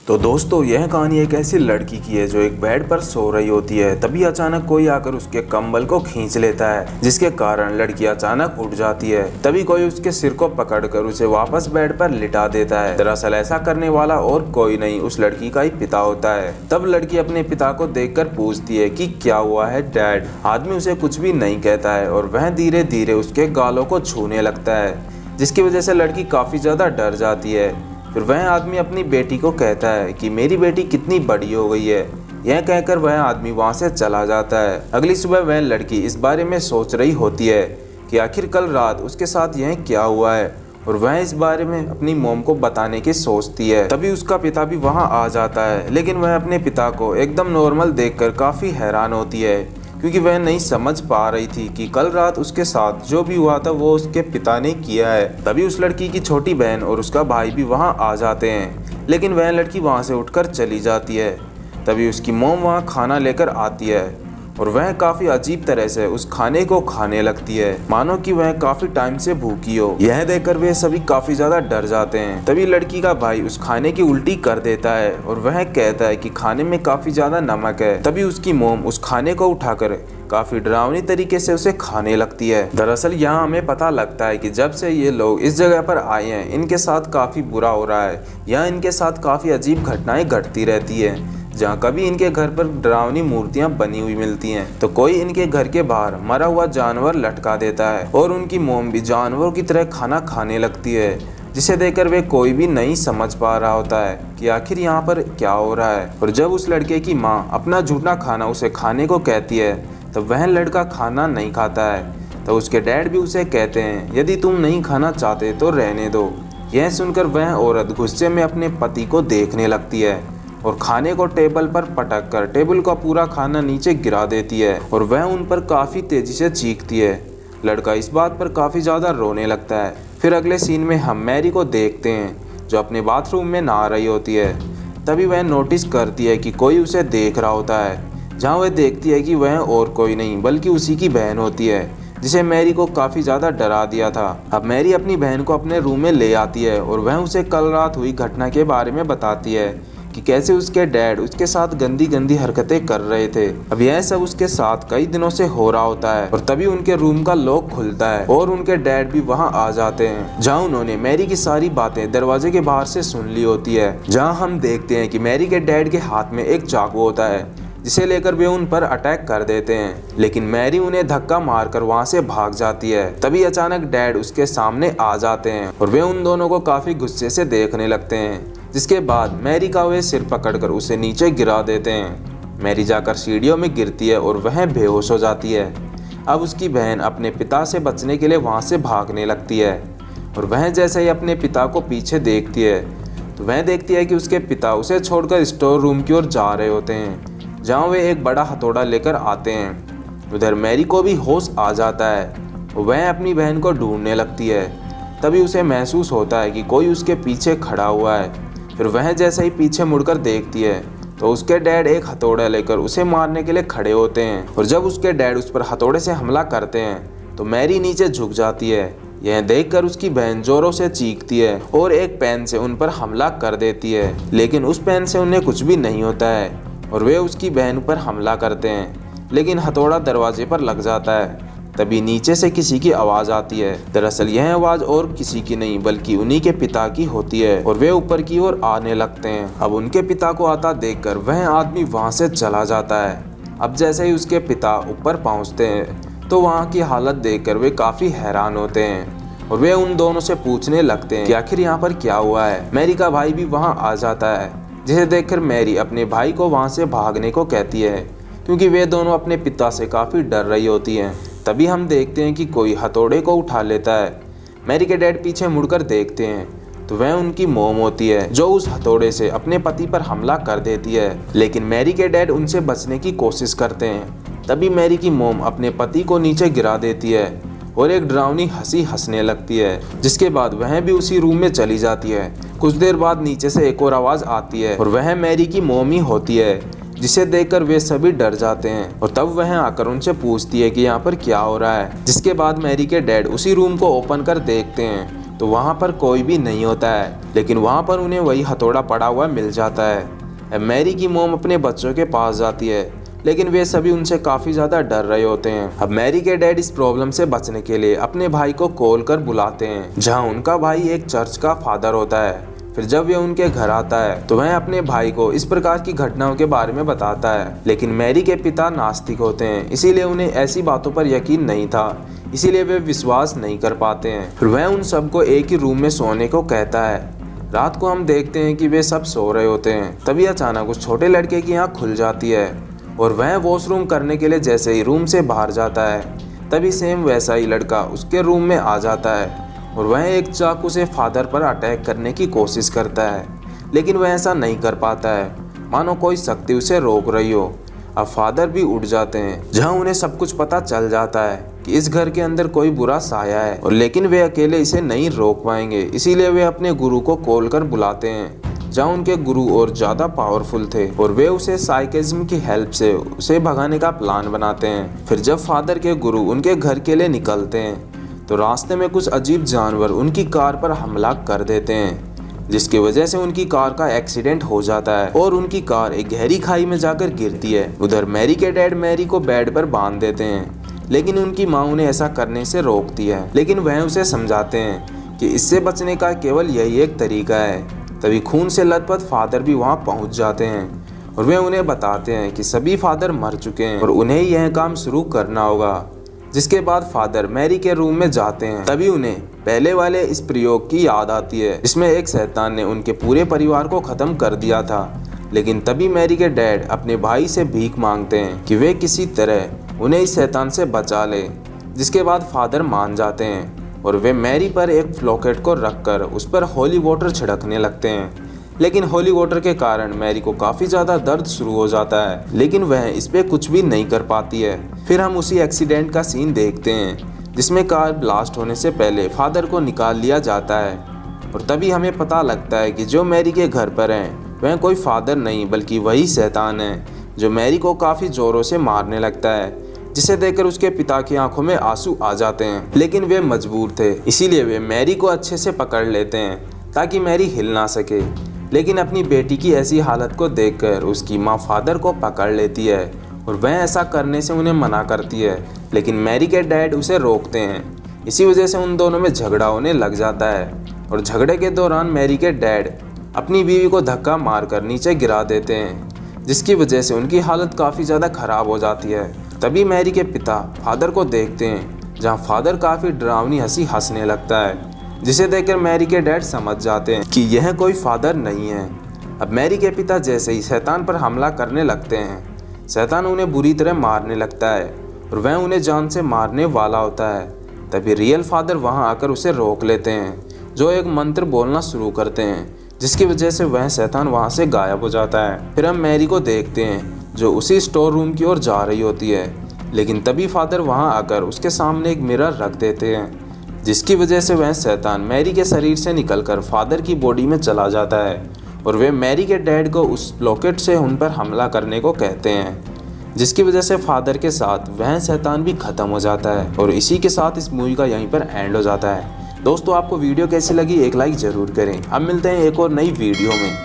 तो दोस्तों यह कहानी एक ऐसी लड़की की है जो एक बेड पर सो रही होती है। तभी अचानक कोई आकर उसके कंबल को खींच लेता है, जिसके कारण लड़की अचानक उठ जाती है। तभी कोई उसके सिर को पकड़कर उसे वापस बेड पर लिटा देता है। दरअसल ऐसा करने वाला और कोई नहीं, उस लड़की का ही पिता होता है। तब लड़की अपने पिता को देखकर पूछती है कि क्या हुआ है डैड। आदमी उसे कुछ भी नहीं कहता है और वह धीरे धीरे उसके गालों को छूने लगता है, जिसकी वजह से लड़की काफी ज्यादा डर जाती है। फिर वह आदमी अपनी बेटी को कहता है कि मेरी बेटी कितनी बड़ी हो गई है। यह कहकर वह आदमी वहां से चला जाता है। अगली सुबह वह लड़की इस बारे में सोच रही होती है कि आखिर कल रात उसके साथ यह क्या हुआ है, और वह इस बारे में अपनी मॉम को बताने की सोचती है। तभी उसका पिता भी वहां आ जाता है, लेकिन वह अपने पिता को एकदम नॉर्मल देखकर काफी हैरान होती है, क्योंकि वह नहीं समझ पा रही थी कि कल रात उसके साथ जो भी हुआ था वो उसके पिता ने किया है। तभी उस लड़की की छोटी बहन और उसका भाई भी वहां आ जाते हैं, लेकिन वह लड़की वहां से उठकर चली जाती है। तभी उसकी मॉम वहां खाना लेकर आती है और वह काफी अजीब तरह से उस खाने को खाने लगती है, मानो कि वह काफी टाइम से भूखी हो। यह देखकर वे सभी काफी ज्यादा डर जाते हैं। तभी लड़की का भाई उस खाने की उल्टी कर देता है और वह कहता है कि खाने में काफी ज्यादा नमक है। तभी उसकी मोम उस खाने को उठाकर काफी डरावनी तरीके से उसे खाने लगती है। दरअसल यहाँ हमें पता लगता है कि जब से ये लोग इस जगह पर आए हैं, इनके साथ काफी बुरा हो रहा है। यहाँ इनके साथ काफी अजीब घटनाएं घटती रहती है, जहाँ कभी इनके घर पर डरावनी मूर्तियां बनी हुई मिलती हैं, तो कोई इनके घर के बाहर मरा हुआ जानवर लटका देता है और उनकी मोम भी जानवरों की तरह खाना खाने लगती है, जिसे देखकर वे कोई भी नहीं समझ पा रहा होता है कि आखिर यहाँ पर क्या हो रहा है। और जब उस लड़के की माँ अपना झूठा खाना उसे खाने को कहती है, तब वह लड़का खाना नहीं खाता है। तो उसके डैड भी उसे कहते हैं यदि तुम नहीं खाना चाहते तो रहने दो। यह सुनकर वह औरत गुस्से में अपने पति को देखने लगती है और खाने को टेबल पर पटक कर टेबल का पूरा खाना नीचे गिरा देती है और वह उन पर काफी तेजी से चीखती है। लड़का इस बात पर काफी ज्यादा रोने लगता है। फिर अगले सीन में हम मैरी को देखते हैं, जो अपने बाथरूम में नहा रही होती है। तभी वह नोटिस करती है कि कोई उसे देख रहा होता है, जहाँ वह देखती है कि वह और कोई नहीं बल्कि उसी की बहन होती है, जिसे मैरी को काफी ज्यादा डरा दिया था। अब मैरी अपनी बहन को अपने रूम में ले आती है और वह उसे कल रात हुई घटना के बारे में बताती है कि कैसे उसके डैड उसके साथ गंदी गंदी हरकतें कर रहे थे। अब यह सब उसके साथ कई दिनों से हो रहा होता है। और तभी उनके रूम का लॉक खुलता है और उनके डैड भी वहां आ जाते हैं, जहां उन्होंने मैरी की सारी बातें दरवाजे के बाहर से सुन ली होती है। जहां हम देखते हैं कि मैरी के डैड के हाथ में एक चाकू होता है, जिसे लेकर वे उन पर अटैक कर देते हैं, लेकिन मैरी उन्हें धक्का मारकर वहां से भाग जाती है। तभी अचानक डैड उसके सामने आ जाते हैं और वे उन दोनों को काफी गुस्से से देखने लगते हैं, जिसके बाद मैरी का वे सिर पकड़कर उसे नीचे गिरा देते हैं। मैरी जाकर सीढ़ियों में गिरती है और वह बेहोश हो जाती है। अब उसकी बहन अपने पिता से बचने के लिए वहां से भागने लगती है और वह जैसे ही अपने पिता को पीछे देखती है, तो वह देखती है कि उसके पिता उसे छोड़कर स्टोर रूम की ओर जा रहे होते हैं, जहाँ वे एक बड़ा हथौड़ा लेकर आते हैं। उधर मैरी को भी होश आ जाता है, वह अपनी बहन को ढूंढने लगती है। तभी उसे महसूस होता है कि कोई उसके पीछे खड़ा हुआ है। फिर वह जैसे ही पीछे मुड़कर देखती है, तो उसके डैड एक हथौड़ा लेकर उसे मारने के लिए खड़े होते हैं। और जब उसके डैड उस पर हथौड़े से हमला करते हैं, तो मैरी नीचे झुक जाती है। यह देखकर उसकी बहन जोरों से चीखती है और एक पेन से उन पर हमला कर देती है, लेकिन उस पेन से उन्हें कुछ भी नहीं होता है और वे उसकी बहन पर हमला करते हैं, लेकिन हथौड़ा दरवाजे पर लग जाता है। तभी नीचे से किसी की आवाज आती है। दरअसल यह आवाज और किसी की नहीं बल्कि उन्हीं के पिता की होती है और वे ऊपर की ओर आने लगते हैं। अब उनके पिता को आता देखकर वह आदमी वहां से चला जाता है। अब जैसे ही उसके पिता ऊपर पहुंचते हैं, तो वहां की हालत देखकर वे काफी हैरान होते हैं और वे उन दोनों से पूछने लगते हैं कि आखिर यहाँ पर क्या हुआ है। मैरी का भाई भी वहां आ जाता है, जिसे देखकर मैरी अपने भाई को वहां से भागने को कहती है, क्योंकि वे दोनों अपने पिता से काफी डर रही होती हैं। तभी हम देखते हैं कि कोई हथौड़े को उठा लेता है। मैरी के डैड पीछे मुड़कर देखते हैं, तो वह उनकी मोम होती है, जो उस हथौड़े से अपने पति पर हमला कर देती है, लेकिन मैरी के डैड उनसे बचने की कोशिश करते हैं। तभी मैरी की मोम अपने पति को नीचे गिरा देती है और एक डरावनी हंसी हंसने लगती है, जिसके बाद वह भी उसी रूम में चली जाती है। कुछ देर बाद नीचे से एक और आवाज आती है और वह मैरी की मोम ही होती है, जिसे देखकर वे सभी डर जाते हैं। और तब वह आकर उनसे पूछती है कि यहाँ पर क्या हो रहा है, जिसके बाद मैरी के डैड उसी रूम को ओपन कर देखते हैं तो वहाँ पर कोई भी नहीं होता है, लेकिन वहाँ पर उन्हें वही हथौड़ा पड़ा हुआ मिल जाता है। अब मैरी की मॉम अपने बच्चों के पास जाती है, लेकिन वे सभी उनसे काफ़ी ज़्यादा डर रहे होते हैं। अब मैरी के डैड इस प्रॉब्लम से बचने के लिए अपने भाई को कॉल कर बुलाते हैं, जहाँ उनका भाई एक चर्च का फादर होता है। फिर जब वह उनके घर आता है तो वह अपने भाई को इस प्रकार की घटनाओं के बारे में बताता है, लेकिन मैरी के पिता नास्तिक होते हैं, इसीलिए उन्हें ऐसी बातों पर यकीन नहीं था, इसीलिए वे विश्वास नहीं कर पाते हैं। फिर वह उन सबको एक ही रूम में सोने को कहता है। रात को हम देखते हैं कि वे सब सो रहे होते हैं, तभी अचानक उस छोटे लड़के की आँख खुल जाती है और वह वॉशरूम करने के लिए जैसे ही रूम से बाहर जाता है, तभी सेम वैसा ही लड़का उसके रूम में आ जाता है और वह एक चाकू से फादर पर अटैक करने की कोशिश करता है, लेकिन वह ऐसा नहीं कर पाता है, मानो कोई शक्ति उसे रोक रही हो। अब फादर भी उठ जाते हैं, जहां उन्हें सब कुछ पता चल जाता है कि इस घर के अंदर कोई बुरा साया है, और लेकिन वे अकेले इसे नहीं रोक पाएंगे, इसीलिए वे अपने गुरु को कॉल कर बुलाते हैं, जहाँ उनके गुरु और ज़्यादा पावरफुल थे और वे उसे साइकिज्म की हेल्प से उसे भगाने का प्लान बनाते हैं। फिर जब फादर के गुरु उनके घर के लिए निकलते हैं तो रास्ते में कुछ अजीब जानवर उनकी कार पर हमला कर देते हैं, जिसकी वजह से उनकी कार का एक्सीडेंट हो जाता है और उनकी कार एक गहरी खाई में जाकर गिरती है। उधर मैरी के डैड मैरी को बेड पर बांध देते हैं, लेकिन उनकी माँ उन्हें ऐसा करने से रोकती है, लेकिन वह उसे समझाते हैं कि इससे बचने का केवल यही एक तरीका है। तभी खून से लथपथ फादर भी वहाँ पहुँच जाते हैं और वे उन्हें बताते हैं कि सभी फादर मर चुके हैं और उन्हें यह काम शुरू करना होगा। जिसके बाद फादर मैरी के रूम में जाते हैं, तभी उन्हें पहले वाले इस प्रयोग की याद आती है जिसमें एक शैतान ने उनके पूरे परिवार को खत्म कर दिया था। लेकिन तभी मैरी के डैड अपने भाई से भीख मांगते हैं कि वे किसी तरह उन्हें इस शैतान से बचा ले, जिसके बाद फादर मान जाते हैं और वे मैरी पर एक फ्लोकेट को रखकर उस पर होली वाटर छिड़कने लगते हैं। लेकिन होली वाटर के कारण मैरी को काफ़ी ज़्यादा दर्द शुरू हो जाता है, लेकिन वह इस पे कुछ भी नहीं कर पाती है। फिर हम उसी एक्सीडेंट का सीन देखते हैं जिसमें कार ब्लास्ट होने से पहले फादर को निकाल लिया जाता है और तभी हमें पता लगता है कि जो मैरी के घर पर हैं वह कोई फादर नहीं बल्कि वही शैतान है, जो मैरी को काफ़ी ज़ोरों से मारने लगता है, जिसे देखकर उसके पिता की आंखों में आंसू आ जाते हैं। लेकिन वे मजबूर थे, इसीलिए वे मैरी को अच्छे से पकड़ लेते हैं ताकि मैरी हिल ना सके। लेकिन अपनी बेटी की ऐसी हालत को देखकर उसकी माँ फादर को पकड़ लेती है और वह ऐसा करने से उन्हें मना करती है, लेकिन मैरी के डैड उसे रोकते हैं। इसी वजह से उन दोनों में झगड़ा होने लग जाता है और झगड़े के दौरान मैरी के डैड अपनी बीवी को धक्का मारकर नीचे गिरा देते हैं, जिसकी वजह से उनकी हालत काफ़ी ज़्यादा ख़राब हो जाती है। तभी मैरी के पिता फादर को देखते हैं, जहाँ फादर काफ़ी डरावनी हंसी हंसने लगता है, जिसे देखकर मैरी के डैड समझ जाते हैं कि यह कोई फादर नहीं है। अब मैरी के पिता जैसे ही शैतान पर हमला करने लगते हैं, शैतान उन्हें बुरी तरह मारने लगता है और वह उन्हें जान से मारने वाला होता है। तभी रियल फादर वहां आकर उसे रोक लेते हैं, जो एक मंत्र बोलना शुरू करते हैं, जिसकी वजह से वह शैतान वहां से गायब हो जाता है। फिर हम मैरी को देखते हैं जो उसी स्टोर रूम की ओर जा रही होती है, लेकिन तभी फादर वहां आकर उसके सामने एक मिरर रख देते हैं, जिसकी वजह से वह शैतान मैरी के शरीर से निकलकर फादर की बॉडी में चला जाता है और वे मैरी के डैड को उस ब्लॉकेट से उन पर हमला करने को कहते हैं, जिसकी वजह से फादर के साथ वह शैतान भी खत्म हो जाता है। और इसी के साथ इस मूवी का यहीं पर एंड हो जाता है। दोस्तों, आपको वीडियो कैसी लगी एक लाइक ज़रूर करें। अब मिलते हैं एक और नई वीडियो में।